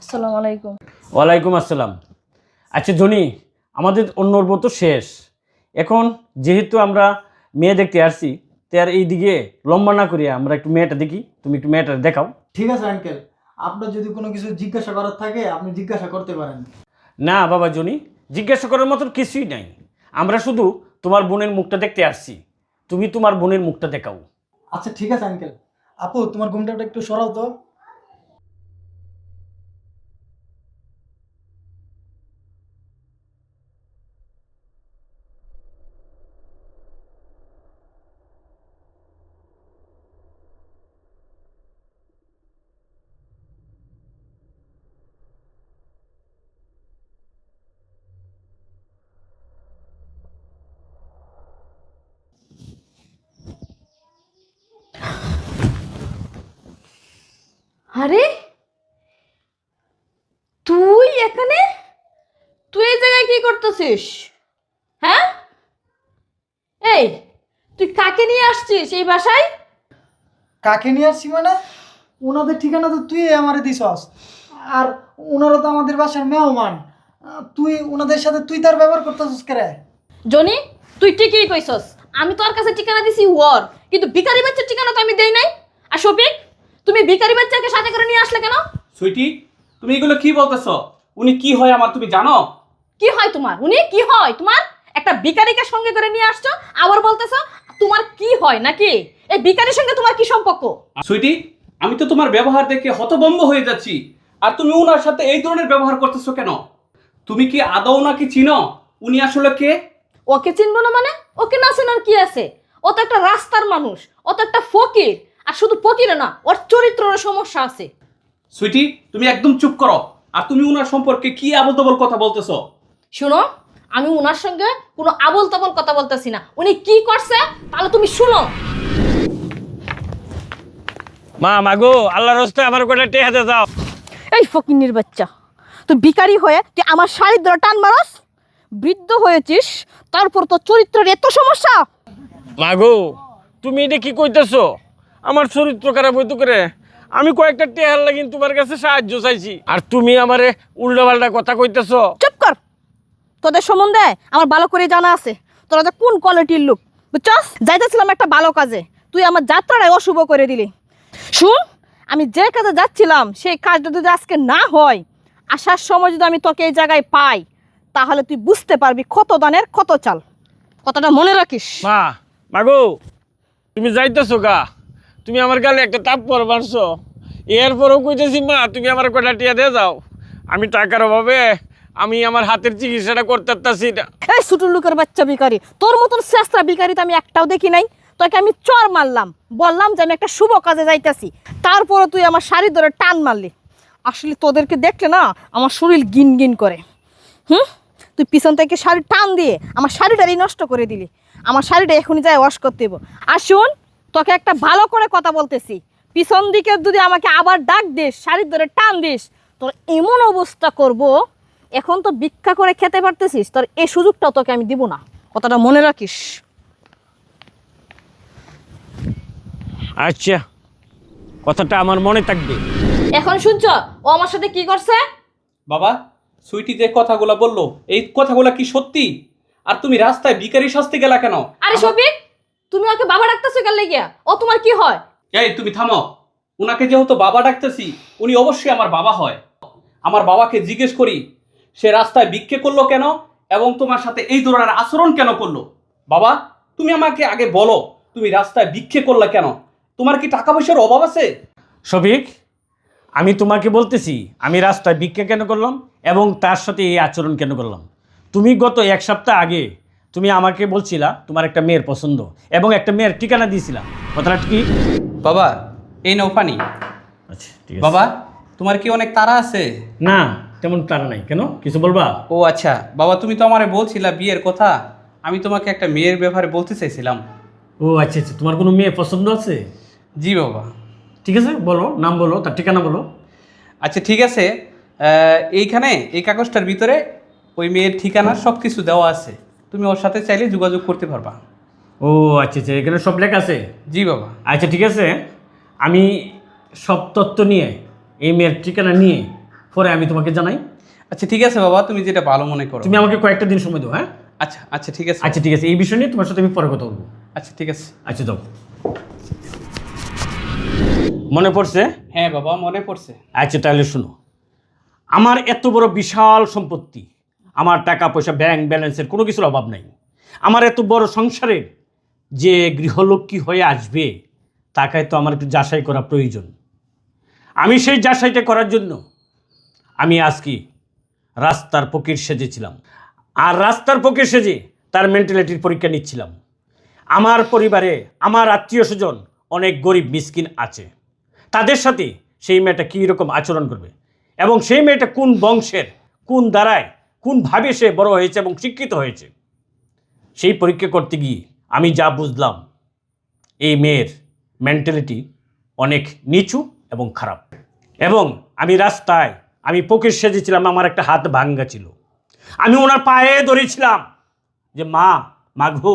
আসসালামু আলাইকুম। ওয়ালাইকুম আসসালাম। আচ্ছা জনি, আমাদের অন্যর তো শেষ। এখন যেহেতু আমরা মেয়ে দেখতে আসছি, তার এই দিকে লম্বা না করিয়া আমরা একটু মেয়েটা দেখি। তুমি একটু মেয়েটা দেখাও। ঠিক আছে আঙ্কেল, আপনার যদি কোনো কিছু জিজ্ঞাসা করার থাকে আপনি জিজ্ঞাসা করতে পারেন। না বাবা জনি, জিজ্ঞাসা করার মতন কিছুই নাই। আমরা শুধু তোমার বোনের মুখটা দেখতে আসছি। তুমি তোমার বোনের মুখটা দেখাও। আচ্ছা ঠিক আছে আঙ্কেল। আপু তোমার ঘুমটা একটু সরাও তো। আরে তুই এখানে, তুই এই জায়গায় কি করতেছিস? হ্যাঁ, এই তুই কাকে নিয়ে আসছিস এই বাসায়? কাকে নিয়ে আসছি মানে? ওনাদের ঠিকানা তো তুই আমারে দিছস, আর ওনারা তো আমাদের বাসার মেহমান। তুই ওনাদের সাথে তুই তার ব্যবহার করতেছিস কেরে? জনি, তুই ঠিকই কইছস। আমি তোর কাছে ঠিকানা দিছি ওর, কিন্তু ভিখারি বাচ্চার ঠিকানা তো আমি দেই নাই। আর শফিক, তুমি ভিখারি বাচ্চাকে সাথে করে নিয়ে আসলে কেন? সুইটি, তুমি এগুলো কি বলতেছ? উনি কি হয় আমার তুমি জানো? কি হয় তোমার? উনি কি হয় তোমার? একটা ভিখারিকে সঙ্গে করে নিয়ে আসছো, আবার বলতেছো তোমার কি হয় নাকি? এই ভিখারির সঙ্গে তোমার কি সম্পর্ক? সুইটি, আমি তো তোমার ব্যবহার দেখে হতভম্ব হয়ে যাচ্ছি। আর তুমি ওনার সাথে এই ধরনের ব্যবহার করতেছো কেন? তুমি কি আদৌ নাকি চিনো উনি আসলে কে? ওকে চিনবো না মানে? ওকে না চেনার কি আছে? ও তো একটা রাস্তার মানুষ, ও তো একটা ফকির। আর শুধু ফকিরে না, ওর চরিত্রের সমস্যা আছে। সুইটি, তুমি একদম চুপ করো। আর তুমি ওনার সম্পর্কে কি আবোল-তাবোল কথা বলতেছো? শুনো, আমি ওনার সঙ্গে কোনো আবোল তাবোল কথা বলতেছি না। উনি কি করছে তাহলে তুমি শুনো। মা মাগো, আল্লাহর রাস্তায় আমার কোটা টেহাতে যাও। এই ফকিন্নির বাচ্চা, তুই ভিখারি হয়ে তুই আমার শাড়ির ধরে টান মারস? বৃদ্ধ হয়েছিস, তারপর তোর চরিত্রের এত সমস্যা? মাগো, তুমি এটা কি কইতেছো? আমার চরিত্র খারাপ হইতো করে আমি কয়েকটা টেহার লাগিন তোমার কাছে সাহায্য চাইছি, আর তুমি আমারে উল্টাপাল্টা কথা কইতেছো। চুপ কর। তোদের সম্বন্ধে আমার ভালো করে জানা আছে, তোরা যে কোন কোয়ালিটির লোক, বুঝছস? যাইতেছিলাম একটা ভালো কাজে, তুই আমার যাত্রাটাই অশুভ করে দিলি। শুন, আমি যে কাজে যাচ্ছিলাম সেই কাজটা যদি আজকে না হয়, আসার সময় যদি আমি তোকে এই জায়গায় পাই, তাহলে তুই বুঝতে পারবি কত দানের কত চাল। কথাটা মনে রাখিস। মা মাগো, তুমি যাইতেছো গা, তুমি আমার গালে একটা তাপ্পর মারছো। এরপরও কইতেছি মা, তুমি আমার কটা টিয়া দিয়ে যাও। আমি টাকার অভাবে আমি আমার হাতের চিকিৎসাটা করতে পারতাছি না। এই ছোট লোকের বাচ্চা ভিখারি, তোর মতন চেষ্টা ভিখারি তো আমি একটাও দেখি নাই। তোকে আমি চর মারলাম, বললাম যে আমি একটা শুভ কাজে যাইতেছি, তারপরে তুই আমার শাড়ি ধরে টান মারলি। আসলে তোদেরকে দেখলে না আমার শরীর গিন গিন করে। তুই পিছন থেকে শাড়ি টান দিয়ে আমার শাড়িটারই নষ্ট করে দিলি। আমার শাড়িটা এখনই যায় ওয়াশ করতে দেবো। আর শোন, তোকে একটা ভালো করে কথা বলতেছি, পিছন দিকে যদি আমাকে আবার ডাক দিস, শাড়ি ধরে টান দিস, তোর এমন অবস্থা করব। এখন তো ভিক্ষা করে খেতে পারতেছিস, তোর এই সুযোগটাও তোকে আমি দিব না। কথাটা মনে রাখিস। আচ্ছা, কথাটা আমার মনে থাকবে। এখন শুনছ ও আমার সাথে কি করছে? বাবা, সুইটি যে কথাগুলো বললো এই কথাগুলো কি সত্যি? আর তুমি রাস্তায় ভিখারি সাজতে গেলা কেন? আরে শফিক, তুমি ওকে বাবা ডাকতেছো কেন লাগিয়া? ও তোমার কি হয়? এই তুমি থামো। উনাকে যেহেতু বাবা ডাকতেছি, উনি অবশ্যই আমার বাবা হয়। আমার বাবাকে জিজ্ঞেস করি সে রাস্তায় ভিক্ষে করলো কেন এবং তোমার সাথে এই ধরনের আচরণ কেন করলো। বাবা, তুমি আমাকে আগে বলো, তুমি রাস্তায় ভিক্ষে করলে কেন? তোমার কি টাকা পয়সার অভাব আছে? শফিক, আমি তোমাকে বলতেছি আমি রাস্তায় ভিক্ষা কেন করলাম এবং তার সাথে এই আচরণ কেন করলাম। তুমি গত এক সপ্তাহ আগে তুমি আমাকে বলছিলা তোমার একটা মেয়ের পছন্দ এবং একটা মেয়ের ঠিকানা দিয়েছিলা। কথাটা কি? বাবা, এই নাও পানি। আচ্ছা ঠিক আছে। বাবা, তোমার কি অনেক তাড়া আছে? না, তেমন তারা নাই। কেন, কিছু বলবা? ও আচ্ছা বাবা, তুমি তো আমারে বলছিলা বিয়ের কথা। আমি তোমাকে একটা মেয়ের ব্যাপারে বলতে চাইছিলাম। ও আচ্ছা আচ্ছা, তোমার কোনো মেয়ে পছন্দ আছে? জি বাবা। ঠিক আছে, বলো, নাম বলো, তার ঠিকানা বলো। আচ্ছা ঠিক আছে, এইখানে এই কাগজটার ভিতরে ওই মেয়ের ঠিকানা সব কিছু দেওয়া আছে। তুমি ওর সাথে চাইলে যোগাযোগ করতে পারবা। ও আচ্ছা আচ্ছা, এখানে সব লেখা আছে? জি বাবা। আচ্ছা ঠিক আছে, আমি সব তথ্য নিয়ে এই মেয়ের ঠিকানা নিয়ে পরে আমি তোমাকে জানাই। আচ্ছা ঠিক আছে বাবা, তুমি যেটা ভালো মনে করো। তুমি আমাকে কয়েকটা দিন সময় দাও, হ্যাঁ? আচ্ছা আচ্ছা ঠিক আছে। আচ্ছা ঠিক আছে, এই বিষয় নিয়ে তোমার সাথে আমি পরে কথা বলবো। আচ্ছা ঠিক আছে। আচ্ছা যাও। মনে পড়ছে? হ্যাঁ বাবা, মনে পড়ছে। আচ্ছা তাহলে শোনো, আমার এত বড় বিশাল সম্পত্তি, আমার টাকা পয়সা ব্যাংক ব্যালেন্সের কোনো কিছুর অভাব নাই। আমার এত বড় সংসারের যে গৃহলক্ষ্মী হয়ে আসবে তাকে তো আমার একটু যাচাই করা প্রয়োজন। আমি সেই যাচাইটা করার জন্য আমি আজকে রাস্তার ফকির সেজেছিলাম, আর রাস্তার ফকির সেজে তার মেন্টালিটির পরীক্ষা নিচ্ছিলাম। আমার পরিবারে আমার আত্মীয় স্বজন অনেক গরিব মিসকিন আছে, তাদের সাথে সেই মেয়েটা কী রকম আচরণ করবে এবং সেই মেয়েটা কোন বংশের, কোন দ্বারায়, কোনভাবে সে বড় হয়েছে এবং শিক্ষিত হয়েছে, সেই পরীক্ষা করতে গিয়ে আমি যা বুঝলাম এই মেয়ের মেন্টালিটি অনেক নিচু এবং খারাপ। এবং আমি রাস্তায় আমি পকেট সেজেছিলাম, আমার একটা হাত ভাঙ্গা ছিল, আমি ওনার পায়ে ধরেছিলাম যে মা মাঘো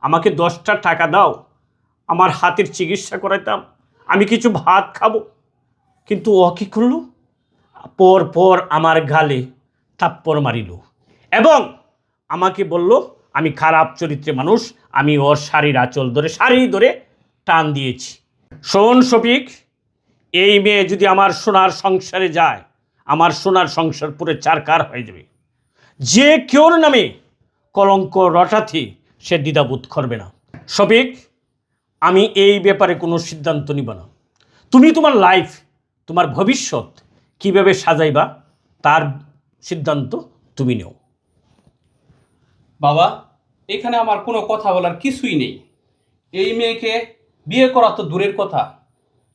আমাকে 10টা টাকা দাও, আমার হাতের চিকিৎসা করাইতাম, আমি কিছু ভাত খাবো। কিন্তু ও কী করলো, পর পর আমার গালে থাপ্পড় মারিল এবং আমাকে বলল আমি খারাপ চরিত্রের মানুষ, আমি ওর শাড়ির আঁচল ধরে শাড়ি ধরে টান দিয়েছি। শোন শফিক, এই মেয়ে যদি আমার সোনার সংসারে যায়, আমার সোনার সংসার পুরো চারকার হয়ে যাবে। যে কেউর নামে কলঙ্ক রটাতে সে দ্বিধাবোধ করবে না। শফিক, আমি এই ব্যাপারে কোনো সিদ্ধান্ত নিব না। তুমি তোমার লাইফ, তোমার ভবিষ্যৎ কিভাবে সাজাইবা তার সিদ্ধান্ত তুমি নেও। বাবা, এখানে আমার কোনো কথা বলার কিছুই নেই। এই মেয়েকে বিয়ে করা তো দূরের কথা,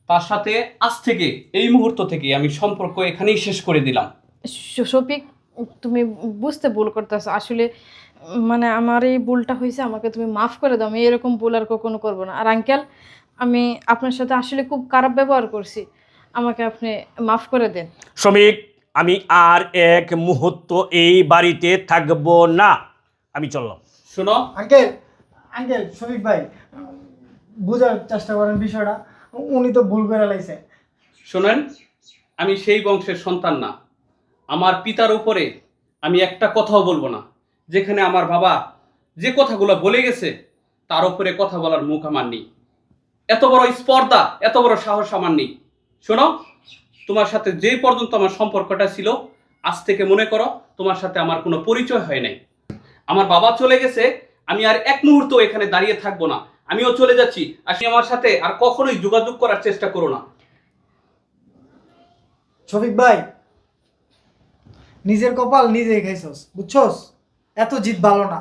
তার সাথে আজ থেকে এই মুহূর্ত থেকে আমি সম্পর্ক এখানেই শেষ করে দিলাম। শফিক, তুমি বুঝতে ভুল করতেছো। আসলে মানে আমার এই ভুলটা হয়েছে, আমাকে তুমি মাফ করে দাও। আমি এরকম ভুল আর কখনো করবো না। আর আঙ্কেল, আমি আপনার সাথে আসলে খুব খারাপ ব্যবহার করছি, আমাকে আপনি মাফ করে দেন। শ্রমিক, আমি আর এক মুহূর্ত এই বাড়িতে থাকবো না, আমি চললাম। শোনো, আঙ্কেল, আঙ্কেল শফিক ভাই, বোঝার চেষ্টা করেন বিষয়টা। উনি তো ভুল করে লাইছে। শোনেন, আমি সেই বংশের সন্তান না। আমার পিতার উপরে আমি একটা কথাও বলবো না। যেখানে আমার বাবা যে কথাগুলো বলে গেছে তার উপরে কথা বলার মুখ আমার নেই। এত বড় স্পর্ধা, এত বড় সাহস আমার নেই। শোনো, তোমার সাথে যেই পর্যন্ত আমার সম্পর্কটা ছিল, আজ থেকে মনে করো তোমার সাথে আমার কোনো পরিচয় হয় নাই। আমার বাবা চলে গেছে, আমি আর এক মুহূর্ত এখানে দাঁড়িয়ে থাকবো না। আমিও চলে যাচ্ছি, আর তুমি আমার সাথে আর কখনোই যোগাযোগ করার চেষ্টা করো না। শফিক ভাই, নিজের কপাল নিজেই খাইছস, বুঝছস? এত জিদ ভালো না।